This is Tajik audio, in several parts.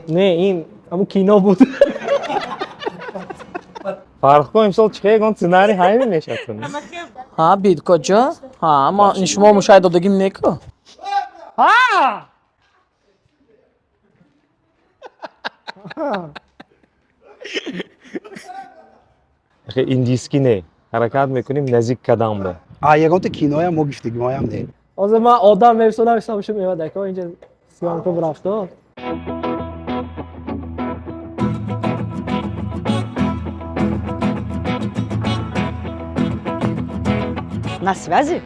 نه این اما کینو بود. فرق کن امسال چه گون سناری همین میشه کنی. ها بید کجا؟ ها ما شما مشاهده‌دگی نکو. ها این دیسکی نه حرکت میکنیم نزدیک قدم به یگان تو کینوی هم ما گفتگی ما هم نه. از من آدم میرسونم حسابش میاد که اینجا سیام کو رفته. На связи?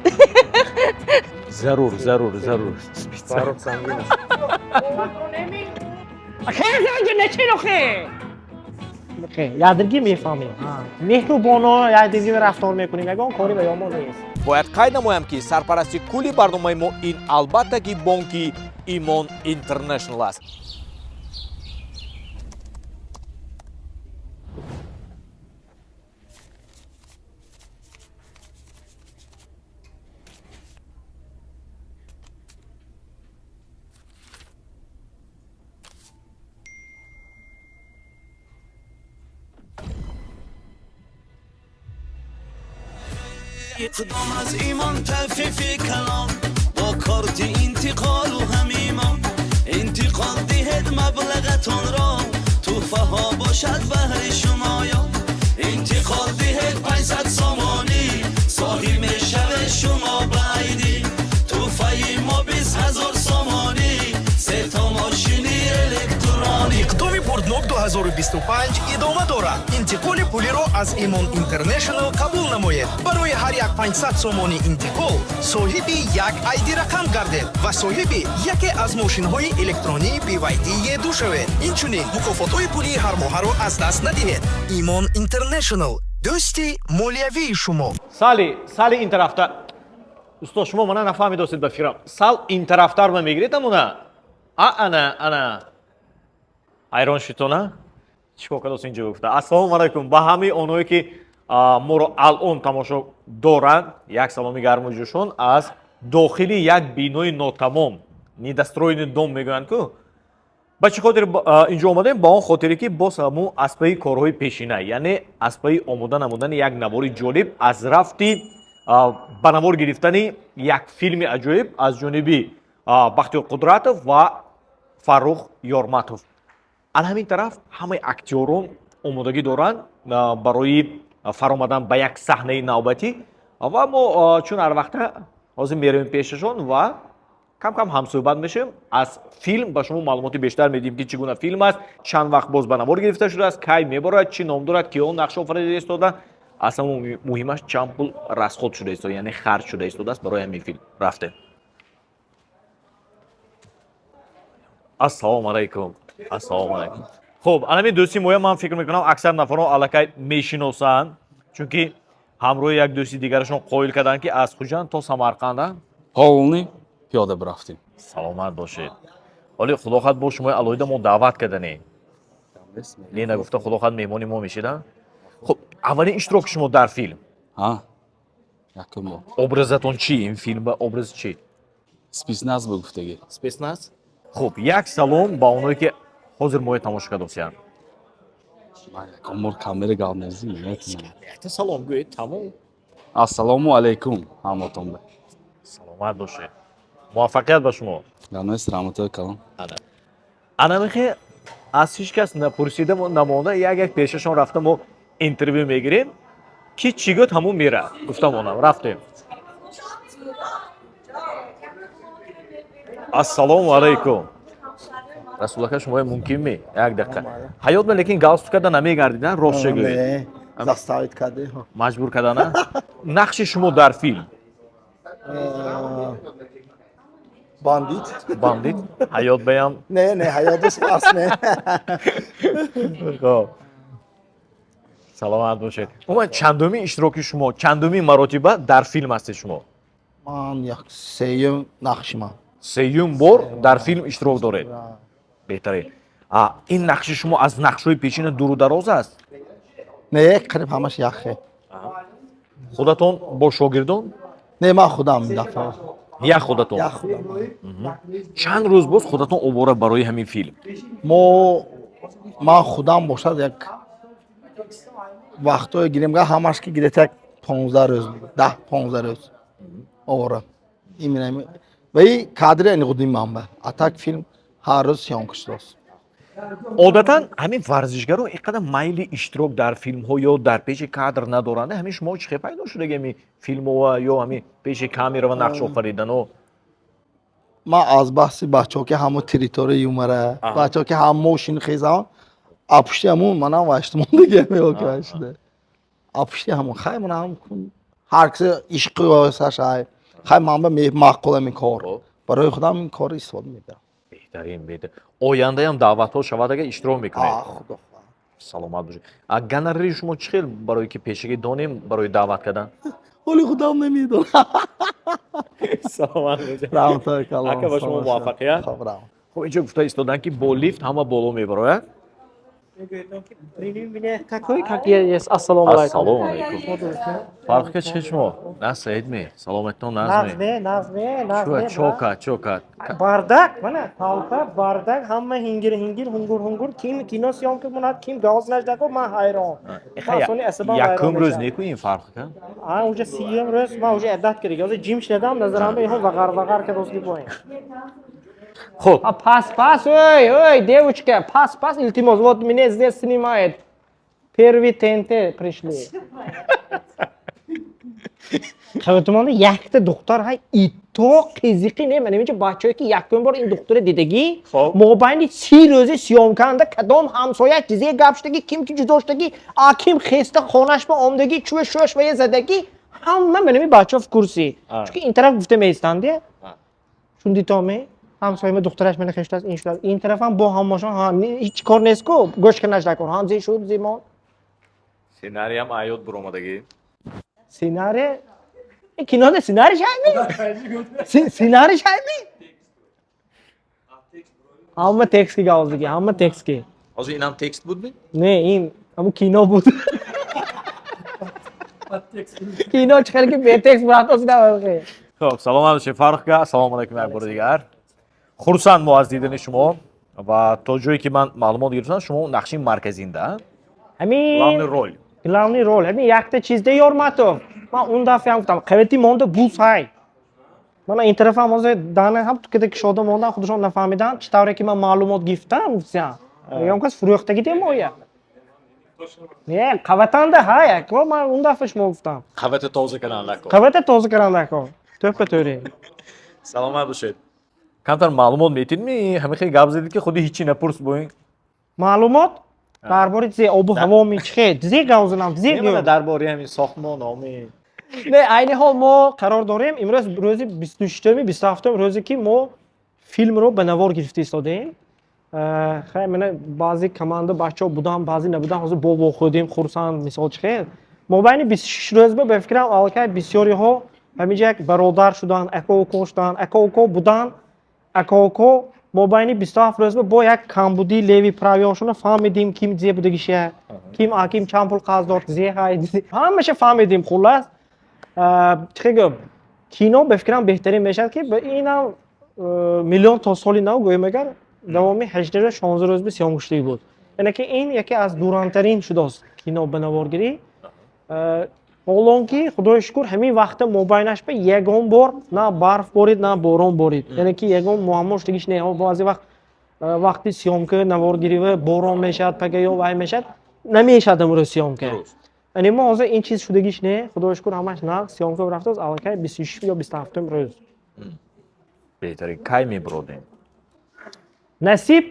Зарур. Фарух сангин аст. خیلی اینجا نچینو خیلی خیلی یادگی میفهمیم. مهربانانه یادگی رفتار میکنیم. یگان کاری به یامون نیست. бояд қайд намоям ки сарпарасти кули барномаи мо ин албатта ки бонки Имон International аст. اقدام از ایمان تخفیف کلام با کارت انتقال و هم ایمان انتقال دهد مبلغتان را توفه ها باشد بهر شما یا انتقال دهد 500 سامانی صاحب شب شما بعیدی توفه ما 20,000 سامانی سه تا ماشینی الکترونیک اقدامی پردنок 2025 ادامه دارد. انتقال پولیро از ایمان اینترنشنال قبول نماید. برای هر یک 500 سامانی انتقال صاحبی یک ایدی رقم گردید و صاحبی یکی از ماشین‌های الکترونی BYD دو شوید. اینچنین مکافات‌های پولی هر ماه را از دست ندهید. ایمان اینترنشنال دوستی مالیوی شما. сали ин тарафтар устод шумо мана нафаҳмидостед ба фирам сал ин тарафтар мегиред амуна ана ҳайрон шитона чикор кадос инҷо гуфта ассалому алайкум ба ҳамаи онҳое ки моро алон тамошо доранд як саломи гармуҷӯшон аз дохили як бинои нотамом недостроени дом мегӯянд ку ба чӣ хотир инҷо омадаем ба он хотире ки боз ҳамун аспаи корҳои пешина яъне аспаи омода намудани як навори ҷолиб аз рафти ба навор гирифтани як филми аҷоиб аз ҷониби бахтиёр қудратов ва фаррух ёрматов аз ҳамин тараф ҳамаи актёрон омодагӣ доранд барои фаромадан ба як саҳнаи навбатӣ ва мо чун ҳар вақта ҳозир меравем пешашон ва кам ҳамсӯҳбат мешавем аз филм ба шумо маълумоти бештар медиҳем ки чӣ гуна филм аст чанд вақт боз ба навор гирифта шудааст кай меборад чӣ ном дорад киён нақша офарида истоданд аз ҳамон муҳимаш чанд пул расход шуда истода яъне харҷ шуда истодааст барои ҳамин филм рафтем ассалому алайкум хуб анамин дӯсти моя ман фикр мекунам аксар нафарон аллакай мешиносанд чунки ҳамроҳи як дӯсти дигарашон қоил карданд ки аз хуҷанд то самарқанданд ҳолни пиёда бирафтем. саломат бошед ҳоли худохат бо шумои алоҳида мо даъват кардане не нагуфта худохат меҳмони мо мешиданд хуб аввалин иштироки шумо дар филм якум бор образатон чи ин филмба образ чи спецназ бо гуфтагӣ спецназ хуб як салом ба онҳое ки ҳозир моя тамошо кардосиянд ман якум бор камера галнезӣ метавонам якта салом гӯед тамом ассалому алайкум ҳаматонба саломат бошед муваффақият ба шумо ганес раҳматои калон анамихе аз ҳеҷ кас напурсида намонда як пешашон рафта мо интервю мегирем ки чӣ гӯд ҳамун мера гуфтамонам рафтем ассалому алайкум расулака шумо мумкин ме як дақиқа ҳаёт ма лекин галстук карда намегардидан рост шегӯед заставид карде маҷбур кардана нақши шумо дар филм бандит ҳаёт баям не ҳаётис пас не хоб саломат бошед умуман чандумин иштироки шумо чандумин маротиба дар филм ҳастед шумо ман як сеюм нақшимам сеюм бор дар филм иштирок доред беҳтарин ин нақши шумо аз нақшҳои пешина дуру дароз аст не қариб ҳамаш яхе худатон бо шогирдон не ман худам дафъа Я худатон. Я худам. Чанд рӯз боз худатон овора барои ҳамин филм? Ман худам бошад як вақтое гирем га ҳамаш ки гирет як 15 рӯз 10-15 рӯз овора. Именно ваи кадри ани қудим манба. А так фильм ҳар рӯз сёмка шудааст. одатан ҳамин варзишгаро ин қадар майли иштирок дар филмҳо ё дар пеши кадр надоранд. ҳамин шумо чӣ пайдо шудаги ҳамин филмҳо ё ҳамин пеши камера ва нақш офаридано? Ман аз баҳси бачаҳо ки ҳамон территорияи юмара, бачаҳо ки ҳам мошини хезан, апушти ҳамон манам ваштмондагӣ меоки вашда. Апушти ҳамон хай манам ҳар кисе ишқи осашай. Хай ман ба мақулам ин кор. Барои худам ин кор истифода мебарам. Беҳтарин, беҳтарин. Ояндаям даъватҳо шавад агар иштирок мекунед. Худо. Саломат бошед. А гонорари шумо чӣ хел барои ки пешагӣ донем барои даъват кардан? ҳоли худам намедонам. Саломат бошед. Рамтор калом. Ака ба шумо муваффақият. Хуб, инҷо гуфта истодан ки бо лифт ҳама боло мебарояд. Ассалому алайкум. Ассалому алайкум. Фарқ ка чӣ шумо? Насаидми? Саломатон назми? Назме. Чока. Бардак, mana talpa, bardак, hamma hingir, hungur. Kim kino syomka kunad, kim gaz najdago, man hayron. Якум рӯз неку ин фарқ ка? уже 30 рӯз, man уже адат кардам. Ҳозир жим шдам, назарамда иҳо вағар кардоски боин. Хуб. Пас, ой, девочка, пас, илтимос, вот меня здесь снимает. Первый ТНТ пришли. Хаватуманда якта духтар ҳай ито қизиқи не менемича бачаҳое ки якум бор ин духтура дидагӣ мобайни 30 рӯзи сёмканда кадом ҳамсоя чизе гап шудагӣ ким ки ҷудо шудагӣ аким хеста хонаш ба омдагӣ чӯ шӯшвая задагӣ ҳама менеми бачаҳо в курси чунки ин тараф гуфта меистанде чун дитоме ҳамсоями духтараш мена хештааст ин шудааст ин тарафам бо ҳамошон ҳеҷ кор нестку гӯшка нашдакор ҳам зе шуд зимон Сценариям аёд буромадагӣ. Сценарий? Кинода сценарий шайми? Сценарий шайми? Hamma tekstga gavzligi, hamma tekstga. Hozir inam tekst budmi? Ne, in hamma kino bud. Kino chiqarga betekst bilan Xo'p, salomat bo'ling Farruxga, assalomu alaykum bir digar. Xursandman az didani shuma va to joyi ki men ma'lumot girdim, shuma naqshin markazida. Hamma Главный роль. Hamma yakta chizda Yormatov. Men unda ham guftam, qayerda monda bu say. Mana این طرف هم از دانه هم تو که شده مونده خودشون نفهمیدن چطوری که من معلومات گفتم گفتم میگم کس فروختگی دیم اویا نه قوتنده های که من اون دفعش گفتم قوت تازه کننده کو قوت تازه کننده کو توپ توری سلامت باشید کمتر معلومات میتونی همه خیلی گپ زدید که خودی هیچی نپرس بوین معلومات درباره چه آب و هوا میچخه چیزی گوزنم چیزی درباره همین ساختمان آمی نه عین حال ما قرار داریم امروز روز 26 27 روزی که ما فیلم رو به نوار گرفته ایستادیم خیلی من بعضی کمانده بچه‌ها بودن بعضی نبودن حاضر با خودیم خرسند مثال چه ما بین 26 روز به فکرم الکی بسیاری ها همینجا یک برادر شدن اکاوکو شدن اکاوکو بودن اکاوکو ما بین 27 روز با یک کمبودی لیوی پراویاشون فهمیدیم کیم چه بودگیشه کیم آکیم چند پول قرض داشت زی های همش فهمیدیم خلاص چه گفت کینو به فکرم بهترین میشد که به اینا میلیون تا سالی نو گویم اگر دوامی 18 16 روز به سیام گشته بود یعنی که این یکی از دورانترین شده است کینو به نوارگیری حالا که خدای شکر همین وقت موبایلش به یگان بار نه برف بارید نه باران بارید یعنی که یگان معماش دیگه نه بعضی وقت وقتی سیام که نوارگیری و باران میشد پگه یا وای میشد نمیشد امروز سیام که یعنی ما حاضر این چیز شدگیش نه خدا شکر همش نه سیام که رفته از الکی 26 یا 27 روز بهتره کی میبرودیم نصیب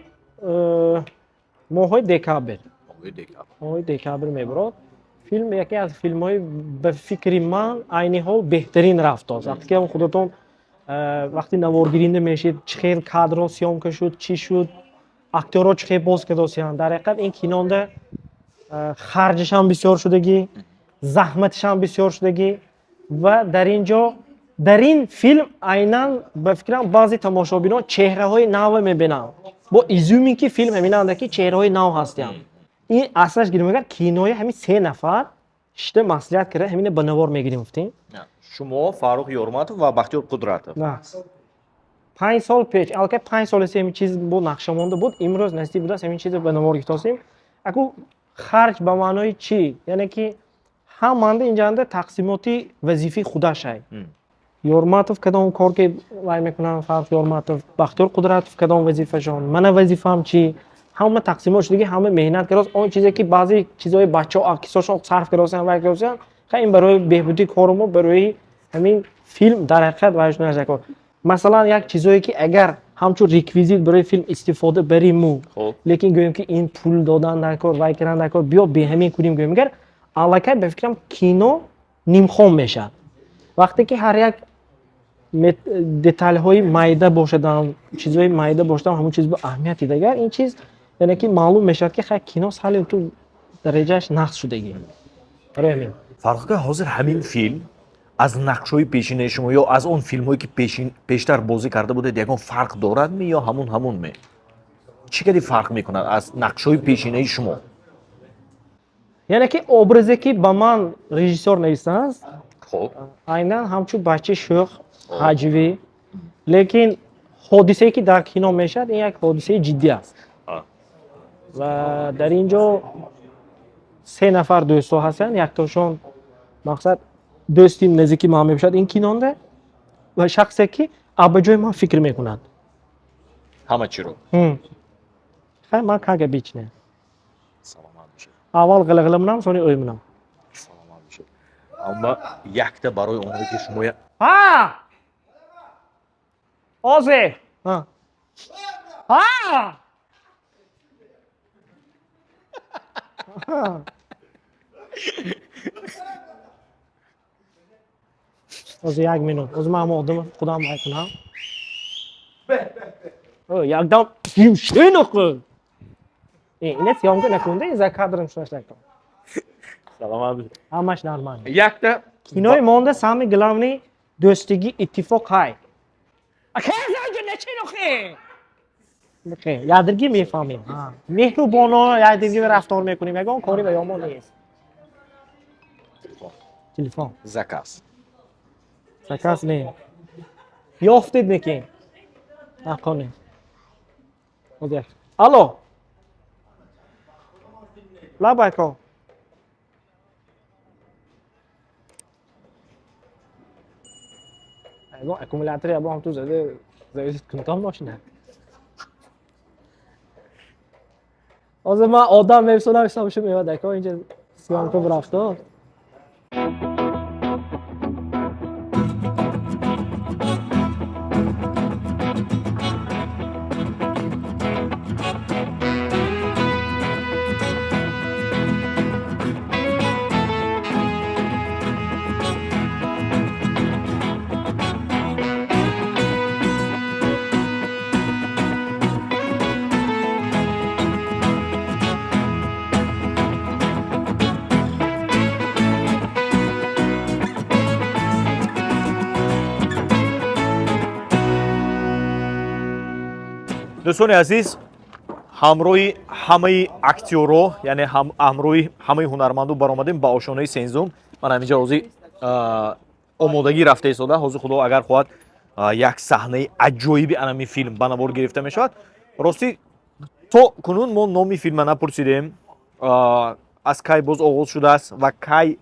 ماه دکابر میبرد فیلم یکی از فیلم های به فکر من عین حال بهترین رفت است وقتی که خودتون وقتی نوارگیرنده میشید چه کادر سیام که شد چی شد اکتورها چه باز کردن در حقیقت این کینونده خرجش هم بسیار شدگی زحمتش هم بسیار شدگی و در اینجا در این فیلم عیناً به فکرم بعضی تماشابینان چهره های نو میبینن با ایزومی که فیلم همیننده که چهره های نو هستیم این اصلش گیرم اگر کینوی همین 3 نفر ishda maslahat kerak, hamina ба навор мегирем гуфтем. шумо Фарух Ёрматов ва Бахтиёр Қудратов. На 5 сол печ, алка 5 сол ҳамин чиз бо нақша монда буд, имрӯз насиб буд ҳамин чиз ба навор гирифтасем. Аку харҷ ба маънои чӣ? Яъне ки ҳаманда инҷанда тақсимоти вазифаи худашай. Ёрматов кадом кор ки вай мекунам, Фарух Ёрматов, Бахтиёр Қудратов кадом вазифашон, мана вазифаам чӣ? Ҳама тақсимот шудагӣ, ҳама меҳнат кардос, он чизе ки баъзе чизҳои бачаҳо акисошон сарф кардосанд, вай кардосанд, хай ин барои беҳбудии кори мо, барои ҳамин филм дар ҳақиқат вайш наша кор. Масалан, як чизое ки агар ҳамчун реквизит барои филм истифода бариму, лекин гӯем ки ин пул додан дар кор, вай кардан дар кор, биё беҳамин кунем гӯем, агар аллакай ба фикрам кино нимхон мешавад. Вақте ки ҳар як деталҳои майда бошадам, чизҳои майда бошадам, ҳамон чиз бо аҳамияти дигар, ин чиз яъне ки маълум мешавад ки хай кино сали ту дараҷааш нақс шудагӣ. Барои ҳамин Фарух ака, ҳозир ҳамин филм аз нақшҳои пешинаи шумо ё аз он филмҳое ки пештар бозӣ карда будед ягон фарқ дорадме ё ҳамон ме? Чӣ кади фарқ мекунад аз нақшҳои пешинаи шумо? яъне ки образе ки ба ман режиссёр нависааст, Хоб. айнан ҳамчун бачаи шӯх, ҳаҷвӣ, лекин ҳодисае ки дар кино мешавад, ин як ҳодисаи ҷиддӣ аст. Ва дар ин ҷо 3 нафар дӯстҳо ҳастанд, яктошон мақсад дӯсти наздики ман мебошад ин кинонда ва шахсе ки абаҷои ман фикр мекунад. Ҳама чиро? Хай ман кага бичне. Саломат бошед. Аввал ғилғила мунам, сони ӯй мунам. Саломат бошед. Аммо якта барои онҳое ки шумо Озе! Озе 1 минут. Озе ман ҳама одам худам мекунам. Якдам филмшин охӯ. Ина сиёмка накунда, за кадрам шунаш накун. Саломат бошед. Ҳамаш нормал. Якта Кинои монда сами главни дӯстигӣ, иттифоқ ҳай. Акезаҷо нечинохи. Бихе, ядиргӣ мефаҳмем. Меҳрубонона ядиргӣ рафтор мекунем, ягон кори ба ёмон нест. Телефон. заказ. Заказ не. Ёфтед некин. Нақоне. Одяк. Алло. Лабайко. Ягон аккумулятори ябо ҳам ту заде зависит кунтон мошина. Ҳозир ман одам мебисонам ҳисобшо мевад ака инҷа сиёмка рафтор. дӯстони азиз, ҳамроҳи ҳамаи актёрҳо, яъне ҳамроҳи ҳамаи ҳунармандо баромадем ба ошонаи сензум. Ман ҳаминҷа ҳозир омодагӣ рафта истода. Ҳозир худо агар хоҳад як саҳнаи аҷоиби анами филм ба навор гирифта мешавад. Рости то кунун мо номи филма напурсидем, аз кай боз оғоз шудааст ва кай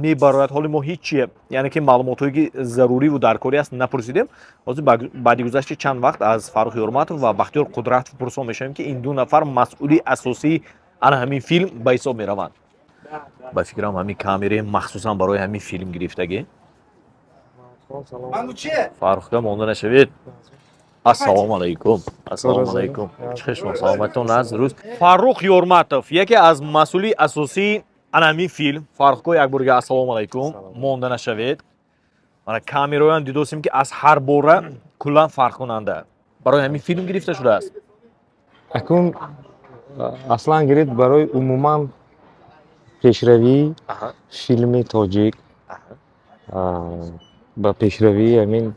мебарояд. ҳоли мо ҳичие, яъне ки маълумотҳое ки заруриву даркорӣ аст напурсидем. Ҳозир баъди гузашти чанд вақт аз Фарух Ёрматов ва Бахтиёр Қудратов пурсон мешавем ки ин ду нафар масъули асосии ана ҳамин филм ба ҳисоб мераванд. ба фикрам ҳамин камераи махсусан барои ҳамин филм гирифтагӣ. Фарухка монда нашавед. Ассалому алайкум. Ассалому алайкум. Чӣ шумо саломатон аст рӯз? Фарух Ёрматов яке аз масъули асосии ана ҳамин филм. Фарухко як борга ассалому алайкум. Монда нашавед. Мана камераҳоям дидостем ки аз ҳар бора куллан фарқкунанда. Барои ҳамин филм гирифта шудааст. Акун аслан гирифт барои умуман пешравии филми тоҷик ба пешравии ҳамин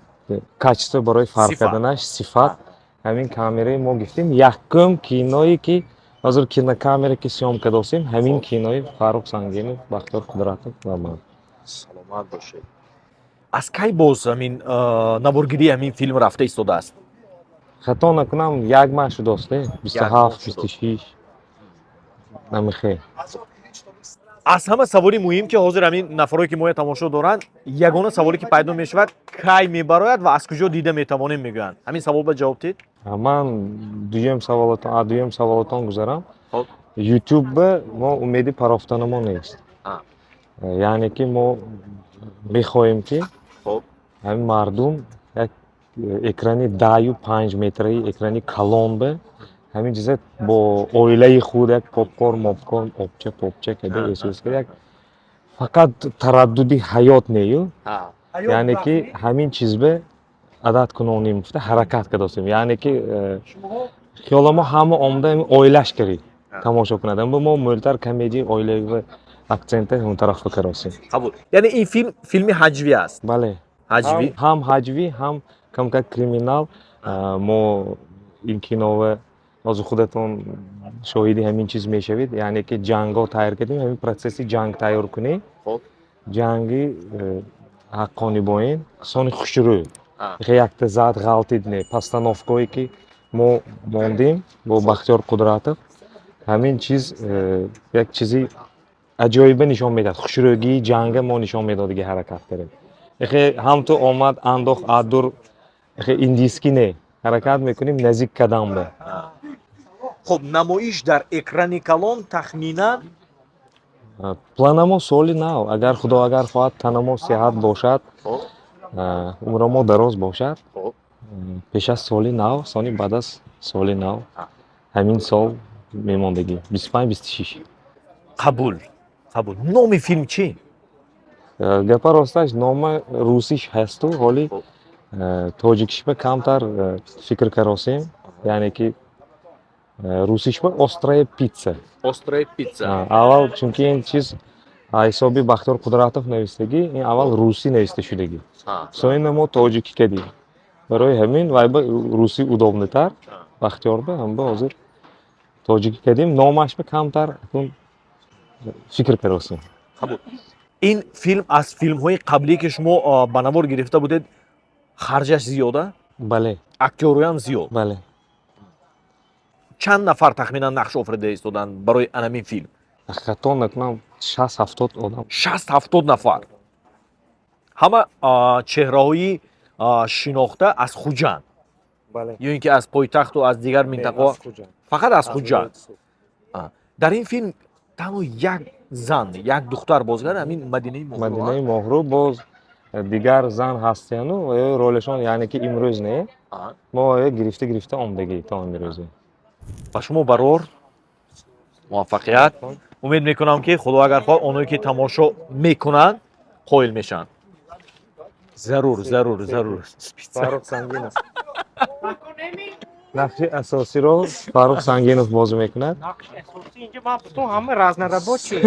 качество барои фарқ карданаш сифат ҳамин камераи мо гирифтем. Якум киное ки ҳозир кинокамера ки съёмка достем, ҳамин кинои Фарух Сангинов, Бахтиёр Қудратов ва ман. саломат бошед. Аз кай боз ҳамин наборгирии ҳамин филм рафта истодааст? Хато накунам, як ман шудост, 27, 26. Намехе. аз ҳама саволи муҳим ки ҳозир ҳамин нафароe ки моя тамошо доранд, ягона саволе ки пайдо мешавад, кай мебарояд ва аз куҷо дида метавонем мегӯянд. Ҳамин савол ба ҷавоб дед? Ман дуюм саволотон гузарам. YouTube мо умеди парафтанамо нест. Яъне ки мо мехоҳем ки ҳамин мардум як экрани 10-5 метраи экрани калон ба ҳамин чиза бо оилаи худ як попкорн, мопкорн, попча када эҳсос кар, як фақат тараддуди ҳаёт нею. Яъне ки ҳамин чизба адад кунонӣ муфта ҳаракат кардостем. Яъне ки хиёламо ҳама омада оилаш карӣ тамошо кунадам. Бо мо мӯлтар комедия оилави акцента ҳон тарафа каростем. Қабул. Яъне ин филми ҳаҷвӣ аст. Бале. Ҳаҷвӣ. Ҳам ҳаҷвӣ, ҳам камкак криминал. Мо ин кинова ҳозир худатон шоҳиди ҳамин чиз мешавед. Яъне ки ҷангҳо тайёр кардем, ҳамин процесси ҷанг тайёр кунем. Ҷанги ҳаққони боин, сони хушрӯ. Якта зад ғалтид не. Постановкое ки мо мондем бо Бахтиёр Қудратов. ҳамин чиз як чизи аҷоиба нишон медад. Хушрӯгии ҷанга мо нишон медодиги ҳаракат карем. ҳам ту омад андох адур индиски не. ҳаракат мекунем назик кадам ба. Хуб, намоиш дар экрани калон тахминан планамо соли нав. Агар худо агар хоҳад танамо сеҳат бошад, умрамо дароз бошад, пеш аз соли нав, сони баъд аз соли нав, ҳамин сол мемондагӣ 25-26. қабул. Номи филм чӣ? Гапа росташ нома русиш ҳасту, ҳоли тоҷикишба камтар фикр каросем. Яъне ки русишба острая питса. Острая питса. Аввал чунки ин чиз ҳисоби Бахтиёр Қудратов навистагӣ, ин аввал русӣ нависта шудагӣ. Соин мо тоҷикӣ кадем. Барои ҳамин вайба русӣ удобнитар. Бахтиёрба ҳамба ҳозир тоҷикӣ кадем. Номашба камтар фикр каросем. ин филм аз филмҳои қаблие ки шумо ба навор гирифта будед, харҷаш зиёда? Бале. Актёруям зиёд? Бале. Чанд нафар тахминан нақш офрида истоданд барои анамин филм? Хато накунам 60-70 одам. 60-70 нафар. Ҳама чеҳраҳои шинохта аз Хуҷанд? Бале. ё ин ки аз пойтахту аз дигар минтақаҳо? Фақат аз Хуҷанд. Дар ин филм танҳо як зан, як духтар бозгар, ҳамин Мадинаи Моҳрӯ. Мадинаи Моҳрӯ боз дигар зан ҳастяну ролешон, яъне ки имрӯз не. Мо гирифта омдагӣ то имрӯзе. Ба шумо барор муваффақият. Умед мекунам ки худо агар хоҳад онҳое ки тамошо мекунанд қоил мешаванд. Зарур. Фарух Сангинов. нақши асосиро Фарух Сангинов бозӣ мекунад. Нақши асосӣ инҷа ман пурсидам ҳама разнаработ чи?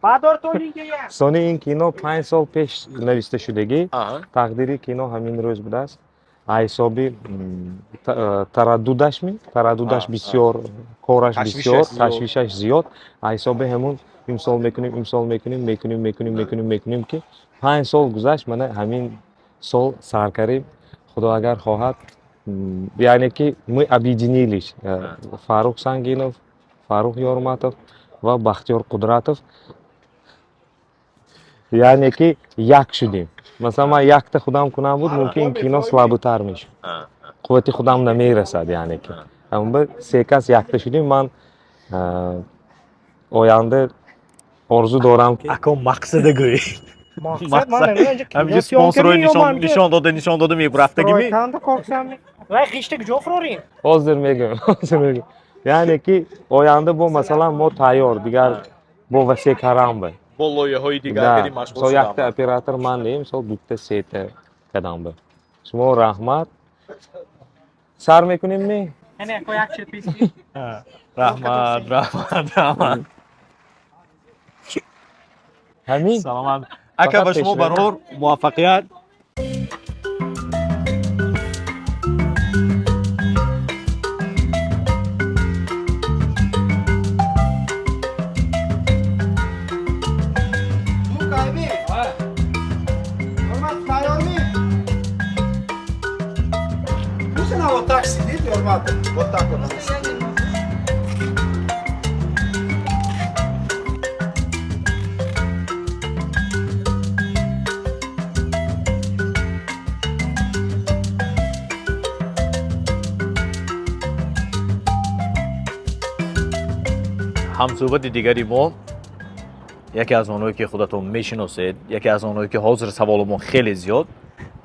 Бадор то инҷа як. Сони ин кино 5 сол пеш нависта шудагӣ. Тақдири кино ҳамин рӯз будааст. ҳисоби тараддудаш бисёр, кораш бисёр, ташвишаш зиёд. ҳисоби ҳамун имсол мекунем ки 5 сол гузашт. Мана ҳамин сол сар кардем. Худо агар хоҳад, яъне ки мы объединились. Фарух Сангинов, Фарух Ёрматов ва Бахтиёр Қудратов. Яъне ки як шудем. Масалан, ман якта худам кунам буд, мумкин ин кино слабитар мешуд. қуввати худам намерасад, яъне ки. Аммо се кас якта шудем. Ман оянда орзу дорам ки Ако мақсада гӯй. Мақсад ман намедонам инҷа ҳамиҷа спонсорҳои нишон дода мебурафтагими. Ройканда корсам. Вай қишта куҷо фурорин? ҳозир мегӯям. Яъне ки оянда бо масалан мо тайёр, дигар бо васе карам ба. Бо лоиҳаҳои дигар кадем машғул шудам. Сол якта оператор ман нем, сол дутта сета кадам ба. Шумо раҳмат. Сар мекунем не? Ҳане ако як чилписи. Раҳмат. ҳамин. Саломат. Ака ба шумо барор муваффақият. ҳамсӯҳбати дигари мо яке аз онҳое ки худатон мешиносед, яке аз онҳое ки ҳозир саволу мо хеле зиёд,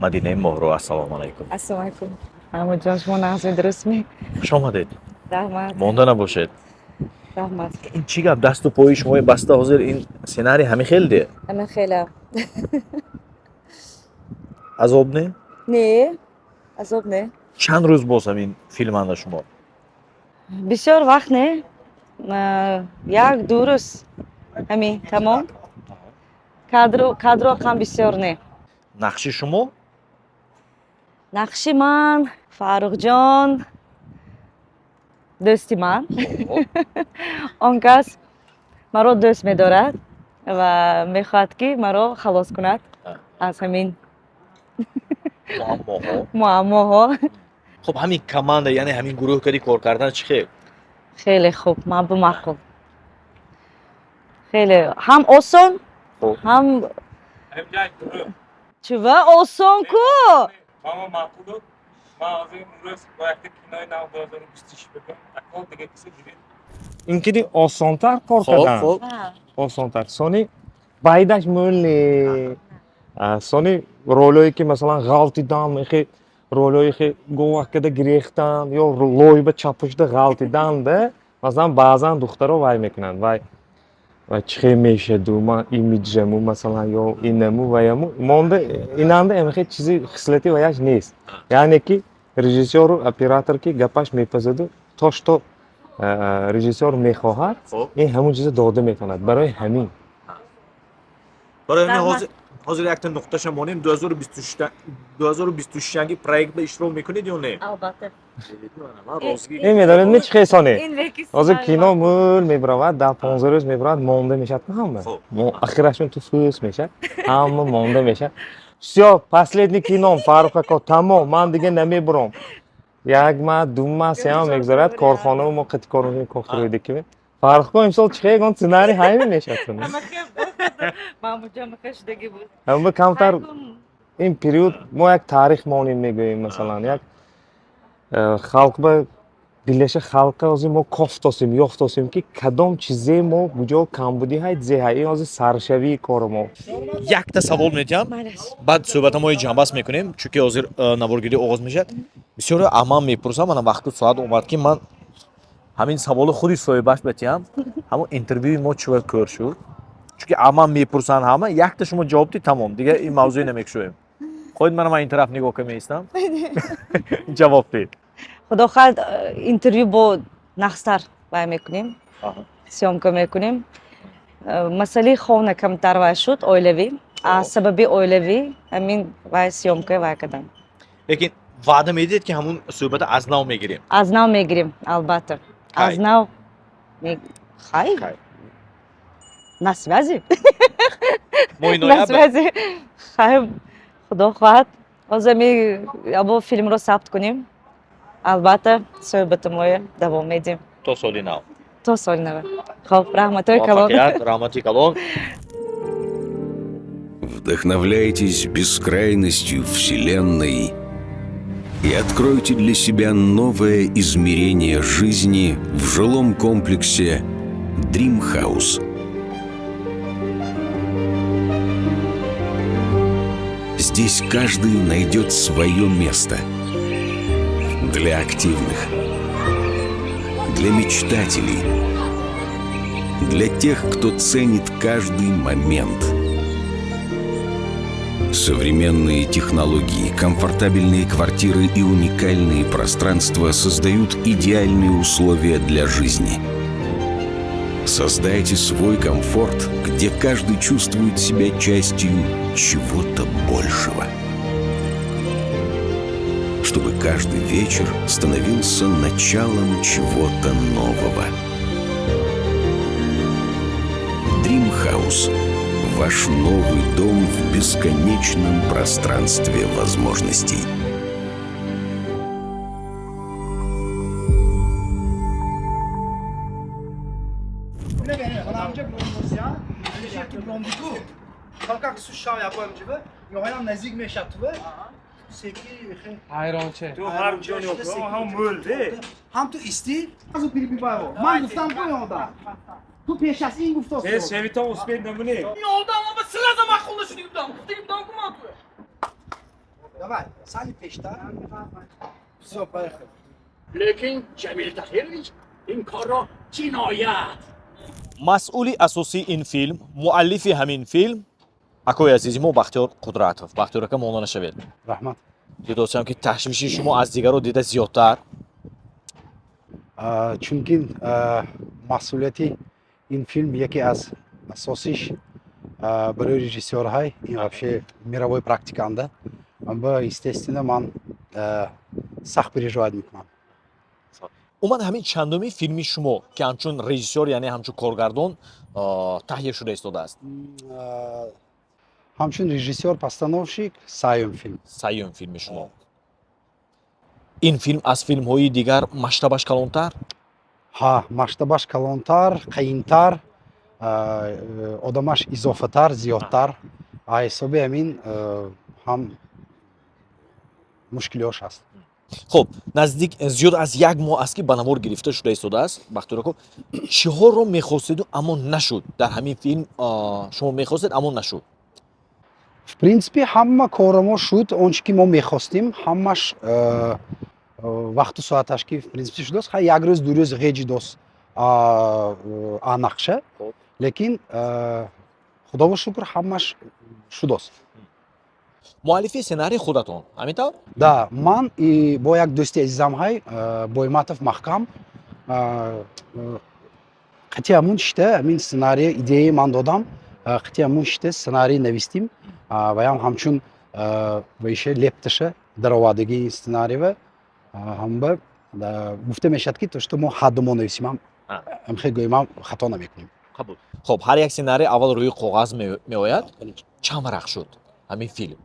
Мадинаи Моҳро. Ассалому алайкум. Ассалому алайкум. Маҳмудҷон, шумо нағзми дурустми? Хуш омадед. Раҳмат. Монда набошед. Раҳмат. ин чӣ гап дасту пои шумои баста ҳозир ин сценарий ҳамин хел де? Ҳамин хела. азоб не? Не, азоб не. чанд рӯз боз ҳамин филманда шумо? Бисёр вақт не. Як ду рӯз. Ҳамин тамом. Кадро ҳам бисёр не. нақши шумо? Нақши ман, Фаррухҷон, дӯсти ман. Он кас маро дӯст медорад ва мехоҳад ки маро халос кунад аз ҳамин муаммоҳо. хуб ҳамин команда, яъне ҳамин гурӯҳ кор кардан чӣ хел? хеле хуб, маъқул. хеле ҳам осон, ҳам чува осон ку. Мама маъқулу. Ман ҳозир имрӯз бо якта кинои нав 2023 бекунам. Акол дига киси дидед? Инкиди осонтар кор кардан. Осонтар. Сони байдаш мӯли. Сони ролое ки масалан ғалтидан, мехи ролое ки говакада гирехтан ё лойба чапушда ғалтидан да. Масалан баъзан духтаро вай мекунанд. Вай чӣ мешаду, ман имиджаму масалан ё инаму ваяму монда инанда эмхе чизи хислати ваяш нест. Яъне ки режиссёру оператор ки гапаш мепазаду то режиссёр мехоҳад ин ҳамун чиза дода метавонад. Барои ҳамин барои ҳамин ҳозир якта нуқташа монем 2026 проектда иштирок мекунед ё не? Албатта. Ин медонед ме чӣ хесоне? Ҳозир кино мӯл мебаравад, 10-15 рӯз мебаравад, монда мешад ҳама. Ахирашон ту фӯс мешад, ҳама монда мешад. Всё, последний кином Фаррух ака тамом, ман дига намебурам. Як маҳ, ду маҳ, се маҳ мегузарад, корхонаву мо қати кор мекунем, кохтирои дикиме. Фаррух ака имсол чӣ хел он сценарий ҳамин мешад. Маъмудҷон мехашдаги буд. Ҳама камтар ин период мо як таърих монем мегӯем масалан, як халқ ба дилаша халқа ҳозир мо кофтосем, ёфтосем ки кадом чизе мо буҷо камбудӣ ҳайт зеҳа. Ин ҳозир саршавии кори мо. якта савол метиҳам, баъд суҳбатамои ҷамъбаст мекунем, чунки ҳозир наворгирӣ оғоз мешавад. бисёре аман мепурсам, ана вақту соат омад ки ман ҳамин саволу худи соҳибаш батиҳам, ҳамон интервюи мо чӣ вақт кор шуд. чунки аман мепурсанд ҳама, якта шумо ҷавоб дид, тамом, дига ин мавзӯи намекушоем. хоҳед манам ин тараф нигоҳ ка меистам? ҷавоб дед. худо хоҳад интервью бо нақстар вай мекунем, сёмка мекунем. Масъалаи хона камтар вай шуд, оилавӣ. аз сабаби оилавӣ ҳамин вай сёмка вай кардам. лекин ваъда медиҳед ки ҳамун суҳбата аз нав мегирем? аз нав мегирем, албатта. аз нав хай на связи. на связи. хай худо хоҳад ҳозир або филмро сабт кунем. албатта суҳбатамоя давом медиҳем то соли нав. то соли нав. хоб, раҳматои калон. раҳмати калон. Вдохновляйтесь бескрайностью Вселенной и откройте для себя новое измерение жизни в жилом комплексе Dream House. Здесь каждый найдет свое место. Для активных, для мечтателей, для тех, кто ценит каждый момент. Современные технологии, комфортабельные квартиры и уникальные пространства создают идеальные условия для жизни. Создайте свой комфорт, где каждый чувствует себя частью чего-то большего. Чтобы каждый вечер становился началом чего-то нового. Dream House. Ваш новый дом в бесконечном пространстве возможностей. Amca blondosya, ki blondiku. Kalka sushal yapalım gibi. Yohanam nazik meşatı var. Sevgi Hayronchi. تو هر جا yok ama ham bo'ldi. Ham tu isti? Az bir bir var o. Man guftam bu yolda. Tu peşas in guftos. sevitam uspet namune. Yolda ama sıra zaman konuşuyordum. Gittim kuma atıyor. Давай, sali peşta. Все, поехали. Lekin Cemil Tahirich این کار را جنایت масъули асосии ин филм, муаллифи ҳамин филм акои азизи мо Бахтиёр Қудратов. Бахтиёр ака монда нашавед. Rahmat. Дидосам ки ташвиши шумо аз дигарҳо дида зиёдтар. Chunki mas'uliyati in film yeki az asosiy biror rejissyor hay, и вообще мировой практиканда. Amba естественно man сахт переживать мекунам. Уман ҳамин чандуми филми шумо ки ҳамчун режиссёр, яъне ҳамчун коргардон таҳия шуда истодааст? Ҳамчун режиссёр, постановщик, саюм филм. Саюм филми шумо. Ин филм аз филмҳои дигар маштабаш калонтар? Ҳа, маштабаш калонтар, қиинтар, одамаш изофатар, зиёдтар. А ҳисоби ҳамин ҳам мушкилиёш аст. хуб, наздик зиёд аз 1 моҳ аст ки ба навор гирифта шуда истодааст. Бахтиёр ака, чиҳоро мехостеду аммо нашуд? Дар ҳамин филм шумо мехостед аммо нашуд? В принципе, ҳама корамо шуд, он чӣ ки мо мехостим, ҳамаш вақту соаташ ки в принципе шудааст. Ха, як рӯз, ду рӯз ғеҷи дост анақша. Лекин худово шукр ҳамаш шудааст. муаллифи сценарии худатон, ҳамин тавр? Да, ман и бо як дӯсти азизам ҳай, Бойматов Маҳкам, қати ҳамун шита ҳамин сценарий идеяи ман додам, қати ҳамун шита сценарий навистим ва ям ҳамчун вайша лепташа даровардагии сценарий ва ҳамба гуфта мешавад ки то што мо ҳаддумо нависим ҳам хеле гӯи ман хато намекунем. Қабул. Хуб, ҳар як сценарий аввал рӯи коғаз меояд. Чанд варақ шуд ҳамин филм?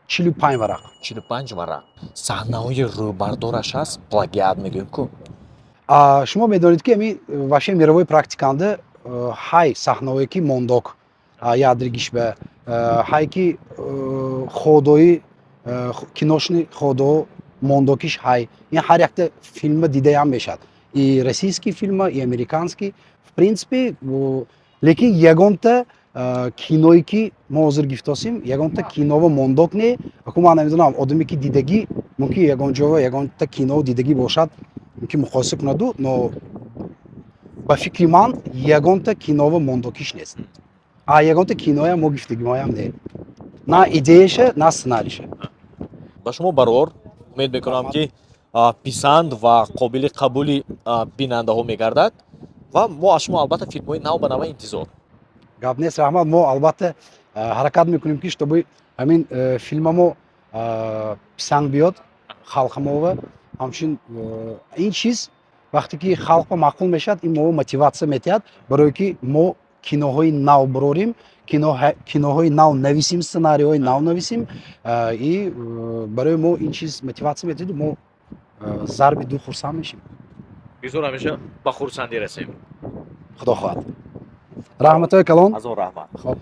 45 варақ. 45 варақ. Саҳнаҳои рӯбардораш аст, плагиат мегӯем ку. Шумо медонед ки ҳамин вообще мировой практиканда ҳай саҳнаҳое ки мондок ядригишба, ҳай ки ходои киношни ходо мондокиш ҳай. Ин ҳар якта филма дидаам мешавад. И российский филма, и американский. В принципе, лекин ягонта киное ки мо ҳозир гифтосим, ягонта киново мондок не. Аку ман намедонам, одаме ки дидагӣ мумкин ягон ҷоя ягонта кино дидагӣ бошад, мумкин муқоиса кунаду, но ба фикри ман ягонта киново мондокиш нест. Ягонта киноя мо гифтагимоям не. На идеяша, на сценариша. Ба шумо барор умед мекунам ки писанд ва қобили қабули бинандаҳо мегардад ва мо аз шумо албатта филмҳои нав ба нава интизор. Гап нест, раҳмат, мо албатта ҳаракат мекунем ки штоби ҳамин филмамо писанд биёд халқамо ва ҳамчун ин чиз вақте ки халқа маъқул мешавад, ин мо мотиватсия метиҳад барое ки мо киноҳои нав барорим, киноҳои нав нависим, сценарийҳои нав нависим и барои мо ин чиз мотиватсия метиҳад, мо зарби ду хурсанд мешим. Бизор ҳамеша ба хурсандӣ расем. Худо хоҳад. Раҳматҳои калон. Азон раҳмат. Хоб.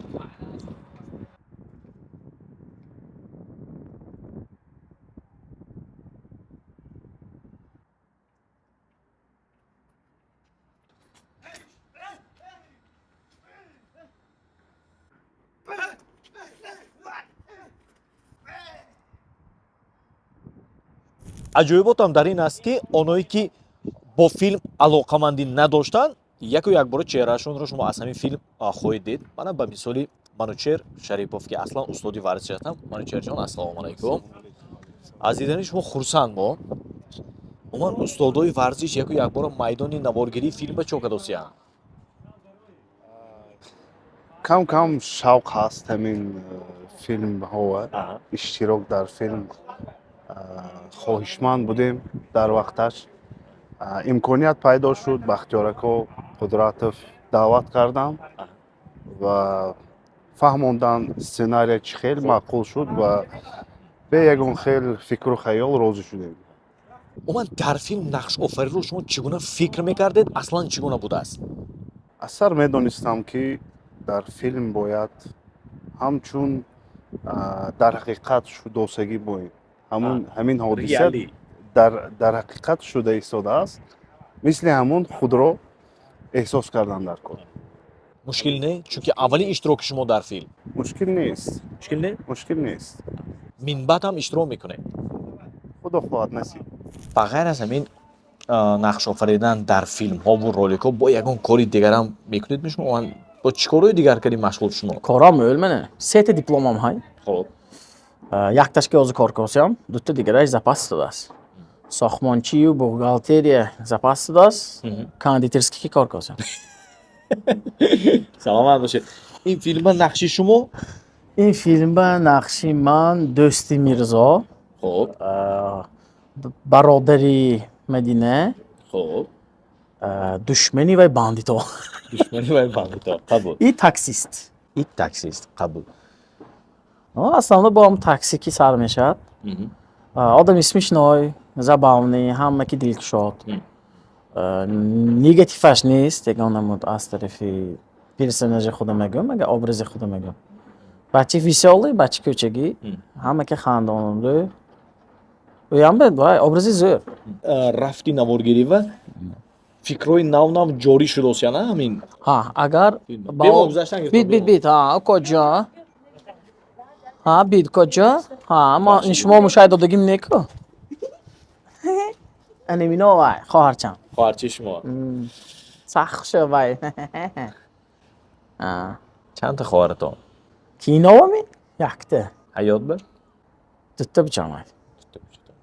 аҷоиботам дар ин аст ки онҳое ки бо филм алоқамандӣ надоштанд, яку якбора чеҳраашонро шумо аз ҳамин филм хоҳед дид. Мана ба мисоли Манучер Шарипов ки аслан устоди варзиш ҳастам. Манучерҷон, ассалому алайкум. Аз дидани шумо хурсандмо. Уман устодои варзиш яку якбора майдони наворгирии филма чо кадосиянд? کم کم شوق هست همین فیلم ها اشتراک در فیلم خواهشمند بودیم در وقتش امکانیت پیدا شد بختیار اکا قدرتов دعوت کردم و فهموندن سناریو چی خیلی معقول شد و به یگان خیلی فکر و خیال راضی شدیم. умуман дар филм нақшофариро шумо чӣ гуна фикр мекардед, аслан чӣ гуна будааст? асар медонистам ки дар филм бояд ҳамчун дар ҳақиқат шудосагӣ бояд ҳамин ҳодиса дар ҳақиқат шуда истодааст, мисли ҳамон худро эҳсос кардан дар кор. Мушкил не? Чунки аввалин иштироки шумо дар филм. Мушкил нест. Мушкил не? Мушкил нест. Минбаъд ҳам иштирок мекунед. Худо хоҳад насиб. Ба ғайр аз ҳамин нақш офаридан дар филмҳову роликҳо бо ягон кори дигарам мекунед шумо? Бо чӣ корҳои дигар карди машғул шумо? Корам мӯлмане. Сета дипломам ҳай. Хоб. Якташки ҳозир кор кардам, дута дигараш запас истодааст. Сохтмончию бухгалтерия запас истодааст, кондитерскӣ кор кардам. Саломат бошед. Ин филмба нақши шумо? Ин филмба нақши ман дӯсти Мирзо. Хоб. Бародари Мадина. Хоб. Душмани вай бандито. Душмани вай бандито. Қабул. И таксист. И таксист. Қабул. Асланда бо ҳам такси ки сар мешавад. Одами смешной, забавный, ҳама ки дилкушод. Негативаш нест, ягон намуд аз тарафи персонажи худо мегӯям, мага образи худо мегӯям. Бачи висёлӣ, бачи кӯчагӣ, ҳама ки хандонлӯ. Уям бед, вай образи зӯр. Рафти наворгирӣ ва фикрои нав ҷорӣ шудааст яна ҳамин? Ҳа, агар бит, коҷа? Ҳа, бит коҷа? Ҳа, ама шумо мушоҳида додагим неку? Анемино вай, хоҳарчам. Хоҳарчи шумо. Сахт шо вай. Чанд та хоҳаратон? Киновами? Якта. Ҳаёт ба? Дутта бичамай.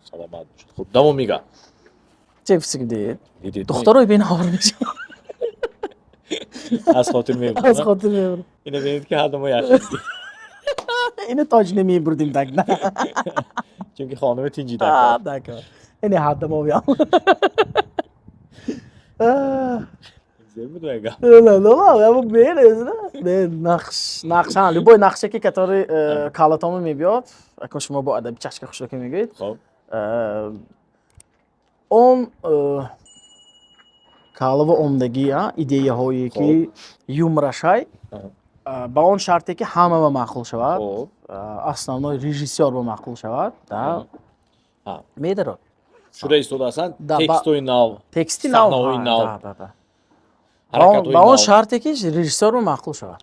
Саломат бошед. Хуб, давом мега. Чӣ фикр дидед? Духтарои бенавар мешавад. Аз хотир мебурд. Аз хотир мебурд. Ина бинед ки ҳардумо яхшист. Ина тоҷ намебурдим так. Чунки хонуми тинҷида. Дакор. Ина ҳардумо биям. Зебудага. Нақша, любой нақша ки катори калатома мебиёд, акун шумо бо адаби чашка хушроки мегӯед. Он калава омдагӣ, идеяҳое ки юмрашай ба он шарте ки ҳама ба маъқул шавад, основной режиссёр ба маъқул шавад, медарад. Шуда истодаасан текстои нав, тексти саҳнаҳои нав. ба он шарте ки режиссёр ба маъқул шавад.